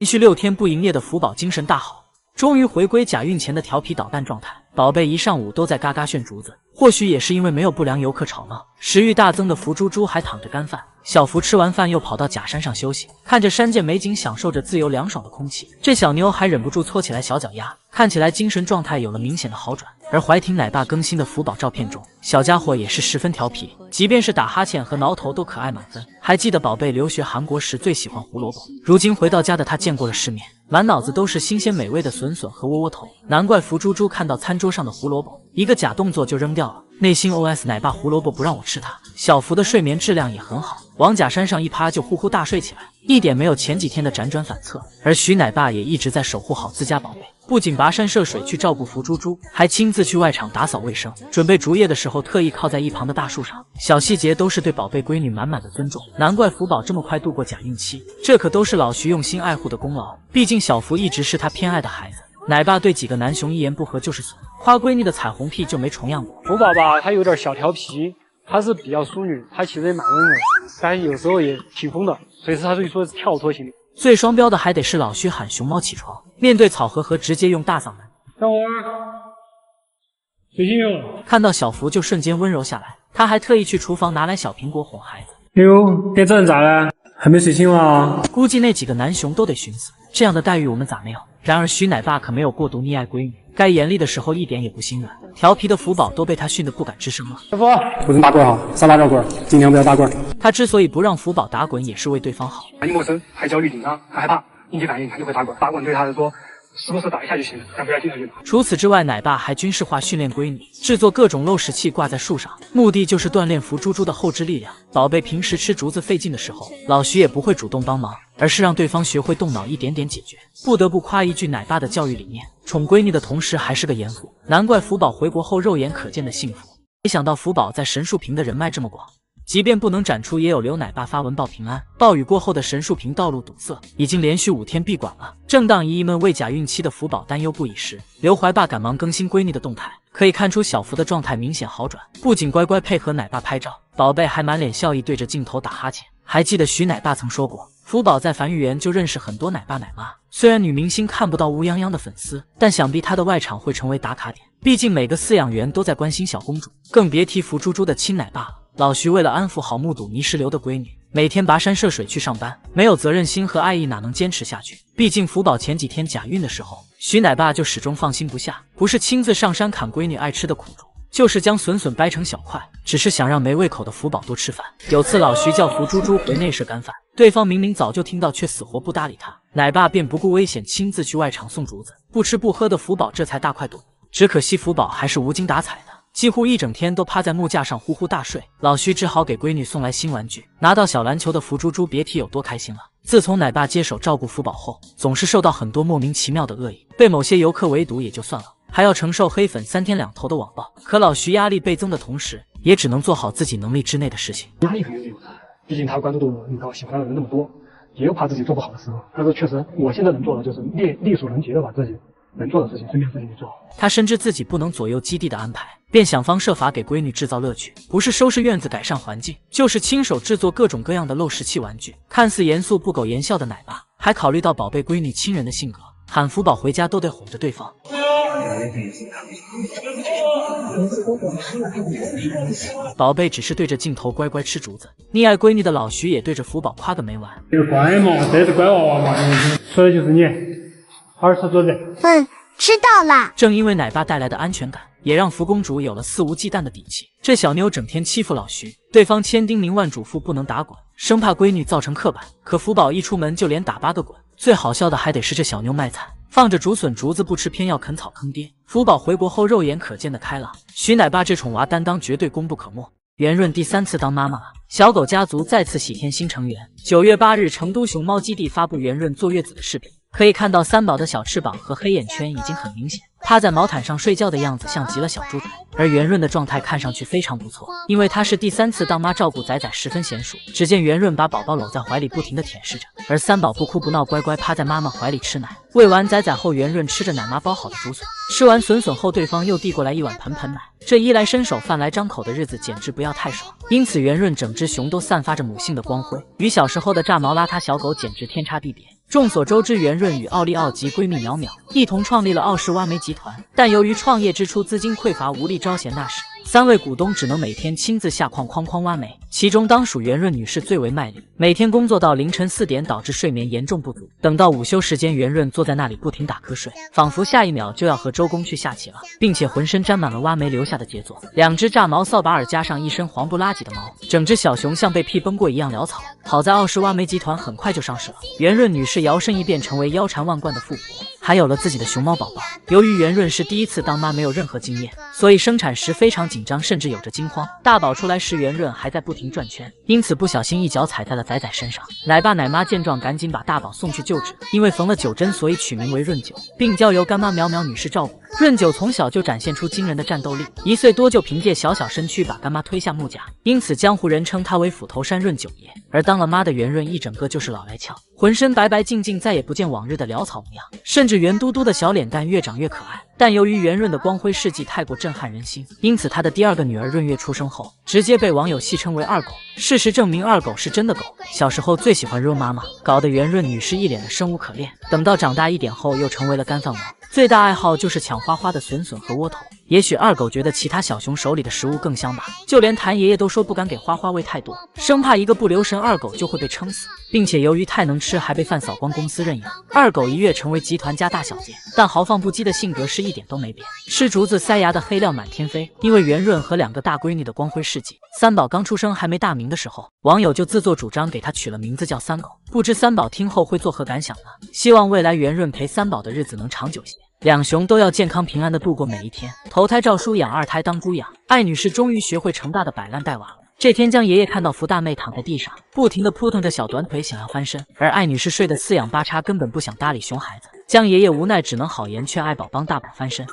连续6天不营业的福宝精神大好，终于回归假孕前的调皮捣蛋状态。宝贝一上午都在嘎嘎炫竹子，或许也是因为没有不良游客吵闹，食欲大增的福猪猪还躺着干饭。小福吃完饭又跑到假山上休息，看着山涧美景，享受着自由凉爽的空气。这小妞还忍不住搓起来小脚丫，看起来精神状态有了明显的好转。而怀婷奶爸更新的福宝照片中，小家伙也是十分调皮，即便是打哈欠和挠头都可爱满分。还记得宝贝留学韩国时最喜欢胡萝卜，如今回到家的他见过了世面，满脑子都是新鲜美味的笋笋和窝窝头。难怪福猪猪看到餐桌上的胡萝卜，一个假动作就扔掉了，内心 OS 奶爸胡萝卜不让我吃它。小福的睡眠质量也很好，往假山上一趴就呼呼大睡起来，一点没有前几天的辗转反侧。而徐奶爸也一直在守护好自家宝贝，不仅跋山涉水去照顾福猪猪，还亲自去外场打扫卫生，准备竹叶的时候特意靠在一旁的大树上。小细节都是对宝贝闺女满满的尊重，难怪福宝这么快度过假孕期，这可都是老徐用心爱护的功劳。毕竟小福一直是他偏爱的孩子。奶爸对几个男熊一言不合就是损，夸闺女的彩虹屁就没重样过。福宝吧，他有点小调皮，他是比较淑女，他其实也蛮温柔，但有时候也挺疯的，所以他可以说是跳脱型的。最双标的还得是老徐喊熊猫起床，面对草和直接用大嗓门等会儿，水星哟。看到小福就瞬间温柔下来，他还特意去厨房拿来小苹果哄孩子。哎呦，点这人咋了？还没睡醒吗？估计那几个男熊都得寻思，这样的待遇我们咋没有？然而徐奶爸可没有过度溺爱闺女，该严厉的时候一点也不心软，调皮的福宝都被他训得不敢吱声了。师傅，不准打滚哈，少打点滚，尽量不要打滚。他之所以不让福宝打滚，也是为对方好。他一陌生，还焦虑紧张，还害怕，应激反应，他就会打滚。打滚对他来说，时不时打一下就行了，但不要经常去打。除此之外，奶爸还军事化训练闺女，制作各种漏食器挂在树上，目的就是锻炼福猪猪的后肢力量。宝贝平时吃竹子费劲的时候，老徐也不会主动帮忙，而是让对方学会动脑，一点点解决。不得不夸一句奶爸的教育理念，宠闺女的同时还是个严父，难怪福宝回国后肉眼可见的幸福。没想到福宝在神树坪的人脉这么广，即便不能展出，也有刘奶爸发文报平安。暴雨过后的神树坪道路堵塞，已经连续5天闭馆了。正当姨姨们为假孕期的福宝担忧不已时，刘怀爸赶忙更新闺女的动态，可以看出小福的状态明显好转，不仅乖乖配合奶爸拍照，宝贝还满脸笑意对着镜头打哈欠。还记得徐奶爸曾说过，福宝在繁育园就认识很多奶爸奶妈，虽然女明星看不到乌泱泱的粉丝，但想必她的外场会成为打卡点，毕竟每个饲养员都在关心小公主，更别提福猪猪的亲奶爸了。老徐为了安抚好目睹泥石流的闺女，每天跋山涉水去上班，没有责任心和爱意哪能坚持下去？毕竟福宝前几天假孕的时候，徐奶爸就始终放心不下，不是亲自上山砍闺女爱吃的苦竹，就是将笋笋掰成小块，只是想让没胃口的福宝多吃饭。有次老徐叫福猪猪回内舍干饭，对方明明早就听到，却死活不搭理他，奶爸便不顾危险亲自去外场送竹子，不吃不喝的福宝这才大快朵颐。只可惜福宝还是无精打采的，几乎一整天都趴在木架上呼呼大睡。老徐只好给闺女送来新玩具，拿到小篮球的福猪猪别提有多开心了。自从奶爸接手照顾福宝后，总是受到很多莫名其妙的恶意，被某些游客围堵也就算了，还要承受黑粉3天2头的网暴。可老徐压力倍增的同时，也只能做好自己能力之内的事情。压力肯定是有的，毕竟他关注度那么高，喜欢他的人那么多，也有怕自己做不好的时候。但是确实，我现在能做的就是力所能及的把自己能做的事情，身边事情给做好。他深知自己不能左右基地的安排，便想方设法给闺女制造乐趣，不是收拾院子改善环境，就是亲手制作各种各样的漏食器玩具。看似严肃不苟言笑的奶爸，还考虑到宝贝闺女亲人的性格，喊福宝回家都得哄着对方。宝贝只是对着镜头乖乖吃竹子，溺爱闺女的老徐也对着福宝夸个没完。这个乖嘛，这是乖娃娃嘛，说的就是你，好好吃竹子。知道啦。正因为奶爸带来的安全感，也让福公主有了肆无忌惮的底气。这小妞整天欺负老徐，对方千叮咛万嘱咐不能打滚，生怕闺女造成刻板。可福宝一出门就连打8个滚。最好笑的还得是这小妞卖惨，放着竹笋竹子不吃，偏要啃草坑爹。福宝回国后肉眼可见的开朗，徐奶爸这宠娃担当绝对功不可没。圆润第3次当妈妈了，小狗家族再次喜添新成员。9月8日，成都熊猫基地发布圆润坐月子的视频，可以看到三宝的小翅膀和黑眼圈已经很明显，趴在毛毯上睡觉的样子像极了小猪仔。而圆润的状态看上去非常不错，因为她是第3次当妈，照顾仔仔十分娴熟。只见圆润把宝宝搂在怀里不停地舔舐着，而三宝不哭不闹，乖乖趴在妈妈怀里吃奶。喂完仔仔后，圆润吃着奶妈包好的竹笋，吃完笋笋后，对方又递过来一碗盆盆奶。这衣来伸手饭来张口的日子简直不要太爽，因此圆润整只熊都散发着母性的光辉，与小时候的炸毛邋遢小狗简直天差地别。众所周知，袁润与奥利奥及闺蜜淼淼一同创立了奥氏挖煤集团，但由于创业之初资金匮乏，无力招贤纳士，3位股东只能每天亲自下矿哐哐挖煤。其中当属袁润女士最为卖力，每天工作到凌晨4点，导致睡眠严重不足。等到午休时间，袁润坐在那里不停打瞌睡，仿佛下一秒就要和周公去下棋了，并且浑身沾满了挖煤留下的杰作。2只炸毛扫把耳加上一身黄不拉几的毛，整只小熊像被屁崩过一样潦草。好在奥氏挖煤集团很快就上市了，袁润女士摇身一变成为腰缠万贯的富婆，还有了自己的熊猫宝宝。由于袁润是第一次当妈，没有任何经验，所以生产时非常紧张，甚至有着惊慌。大宝出来时，袁润还在不停转圈，因此不小心一脚踩在了仔仔身上。奶爸奶妈见状，赶紧把大宝送去救治，因为缝了9针，所以取名为润九，并交由干妈淼淼女士照顾。润九从小就展现出惊人的战斗力，1岁多就凭借小身躯把干妈推下木架，因此江湖人称他为斧头山润九爷。而当了妈的袁润一整个就是老来俏，浑身白白净净，再也不见往日的潦草模样，甚至圆嘟嘟的小脸蛋越长越可爱。但由于袁润的光辉事迹太过震撼人心，因此他的第2个女儿润月出生后，直接被网友戏称为二狗。事实证明，二狗是真的狗，小时候最喜欢揉妈妈，搞得袁润女士一脸的生无可恋。等到长大一点后，又成为了干饭王，最大爱好就是抢花花的笋笋和窝头。也许二狗觉得其他小熊手里的食物更香吧，就连谭爷爷都说不敢给花花喂太多，生怕一个不留神二狗就会被撑死，并且由于太能吃，还被饭扫光公司认养。二狗一跃成为集团家大小姐，但豪放不羁的性格是一点都没变，吃竹子塞牙的黑料满天飞。因为袁润和2个大闺女的光辉事迹，三宝刚出生还没大名的时候，网友就自作主张给他取了名字叫三狗。不知三宝听后会作何感想呢？希望未来袁润陪三宝的日子能长久些，两熊都要健康平安的度过每一天。头胎照书养，2胎当猪养，艾女士终于学会成大的摆烂带娃了。这天，江爷爷看到福大妹躺在地上，不停地扑腾着小短腿，想要翻身，而艾女士睡得四仰八叉，根本不想搭理熊孩子。江爷爷无奈只能好言劝爱宝帮大宝翻身。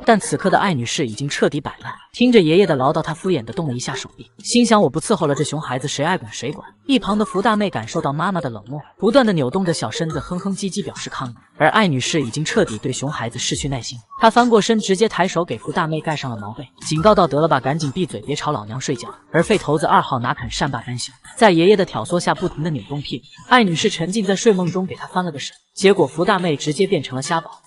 但此刻的艾女士已经彻底摆烂，听着爷爷的唠叨，她敷衍地动了一下手臂，心想我不伺候了，这熊孩子谁爱管谁管。一旁的福大妹感受到妈妈的冷漠，不断地扭动着小身子，哼哼唧唧表示抗议。而艾女士已经彻底对熊孩子失去耐心，她翻过身，直接抬手给福大妹盖上了毛被，警告道：得了吧，赶紧闭嘴，别吵老娘睡觉。而废头子2号哪肯善罢甘休，在爷爷的挑唆下不停地扭动屁股。艾女士沉浸在睡梦中，给她翻了个身，结果福大妹直接变成了虾宝。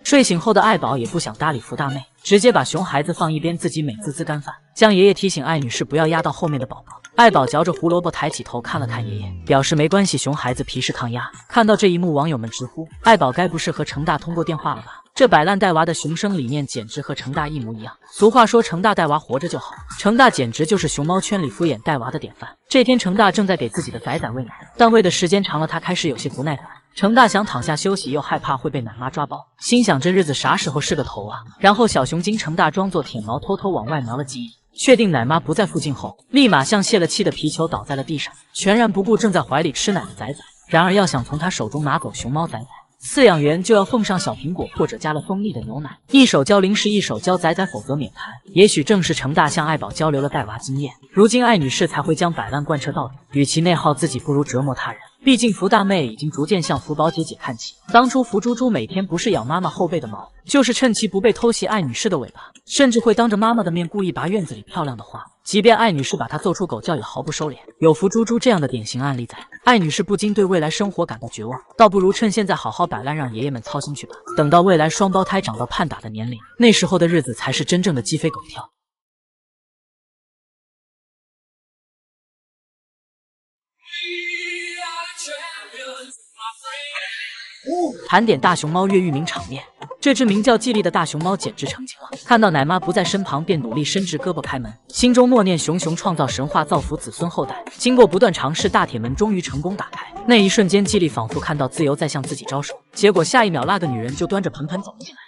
睡醒后的爱宝也不想搭理福大妹，直接把熊孩子放一边，自己美滋滋干饭。江爷爷提醒艾女士不要压到后面的宝宝，爱宝嚼着胡萝卜抬起头看了看爷爷，表示没关系，熊孩子皮实抗压。看到这一幕，网友们直呼爱宝该不是和成大通过电话了吧？这摆烂带娃的熊生理念简直和成大一模一样。俗话说成大带娃活着就好，成大简直就是熊猫圈里敷衍带娃的典范。这天成大正在给自己的仔仔喂奶，但喂的时间长了，他开始有些不耐烦。成大想躺下休息，又害怕会被奶妈抓包，心想这日子啥时候是个头啊？然后小熊精成大装作舔毛，偷偷往外瞄了几眼，确定奶妈不在附近后，立马像泄了气的皮球倒在了地上，全然不顾正在怀里吃奶的仔仔。然而要想从他手中拿走熊猫仔仔，饲养员就要奉上小苹果或者加了蜂蜜的牛奶，一手教零食，一手教仔仔，否则免谈。也许正是成大向爱宝交流了带娃经验，如今艾女士才会将摆烂贯彻到底。与其内耗自己，不如折磨他人。毕竟福大妹已经逐渐向福宝姐姐看齐，当初福猪猪每天不是咬妈妈后背的毛，就是趁其不备偷袭艾女士的尾巴，甚至会当着妈妈的面故意拔院子里漂亮的花。即便艾女士把她揍出狗叫，也毫不收敛。有福猪猪这样的典型案例在，艾女士不禁对未来生活感到绝望，倒不如趁现在好好摆烂，让爷爷们操心去吧。等到未来双胞胎长到盼打的年龄，那时候的日子才是真正的鸡飞狗跳。盘点大熊猫越狱名场面，这只名叫季丽的大熊猫简直成精了，看到奶妈不在身旁，便努力伸直胳膊开门，心中默念熊熊创造神话，造福子孙后代。经过不断尝试，大铁门终于成功打开。那一瞬间，季丽仿佛看到自由在向自己招手，结果下一秒，那个女人就端着盆盆走了进来。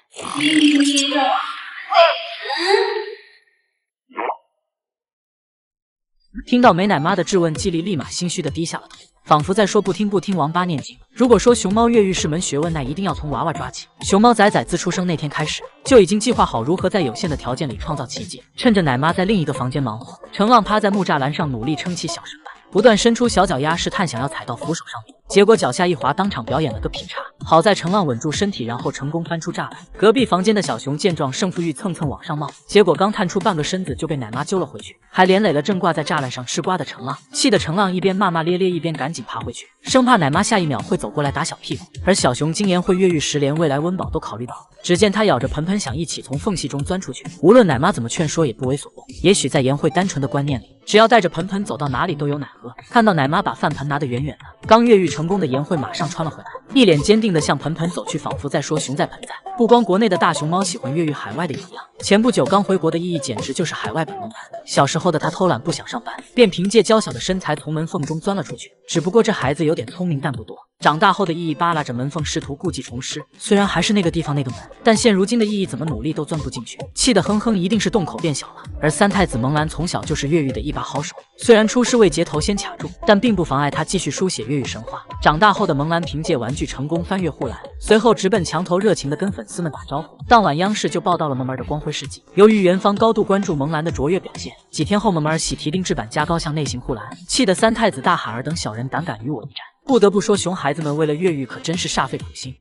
听到没奶妈的质问，季丽立马心虚的低下了头，仿佛在说不听不听，王八念经。如果说熊猫越狱是门学问，那一定要从娃娃抓起。熊猫仔仔自出生那天开始，就已经计划好如何在有限的条件里创造奇迹。趁着奶妈在另一个房间忙活，程浪趴在木栅栏上努力撑起小身板，不断伸出小脚丫，试探想要踩到扶手上面。结果脚下一滑，当场表演了个劈叉。好在程浪稳住身体，然后成功翻出栅栏。隔壁房间的小熊见状，胜负欲蹭蹭往上冒，结果刚探出半个身子就被奶妈揪了回去，还连累了正挂在栅栏上吃瓜的程浪，气得程浪一边骂骂咧咧，一边赶紧爬回去，生怕奶妈下一秒会走过来打小屁股。而小熊精研会越狱时，连未来温饱都考虑到了。只见他咬着盆盆想一起从缝隙中钻出去，无论奶妈怎么劝说也不为所动。也许在颜慧单纯的观念里，只要带着盆盆走到哪里都有奶喝。看到奶妈把饭盆拿得远远的，刚越狱成功的颜慧马上穿了回来，一脸坚定地向盆盆走去，仿佛在说熊在盆在。不光国内的大熊猫喜欢越狱，海外的也一样。前不久刚回国的意义简直就是海外本萌男。小时候的他偷懒不想上班，便凭借娇小的身材从门缝中钻了出去。只不过这孩子有点聪明，但不多。长大后的意义扒拉着门缝，试图故技重施。虽然还是那个地方那个门，但现如今的意义怎么努力都钻不进去，气得哼哼，一定是洞口变小了。而三太子萌兰从小就是越狱的一把好手，虽然出师未捷头先卡住，但并不妨碍他继续书写越狱神话。长大后的萌兰凭借玩具成功翻越护栏，随后直奔墙头，热情地跟粉丝们打招呼。当晚央视就报道了萌儿的光辉事迹。由于园方高度关注萌兰的卓越表现，几天后萌儿喜提定制版加高向内行护栏，气得三太子大喊尔等小人胆敢与我一战。不得不说，熊孩子们为了越狱可真是煞费苦心。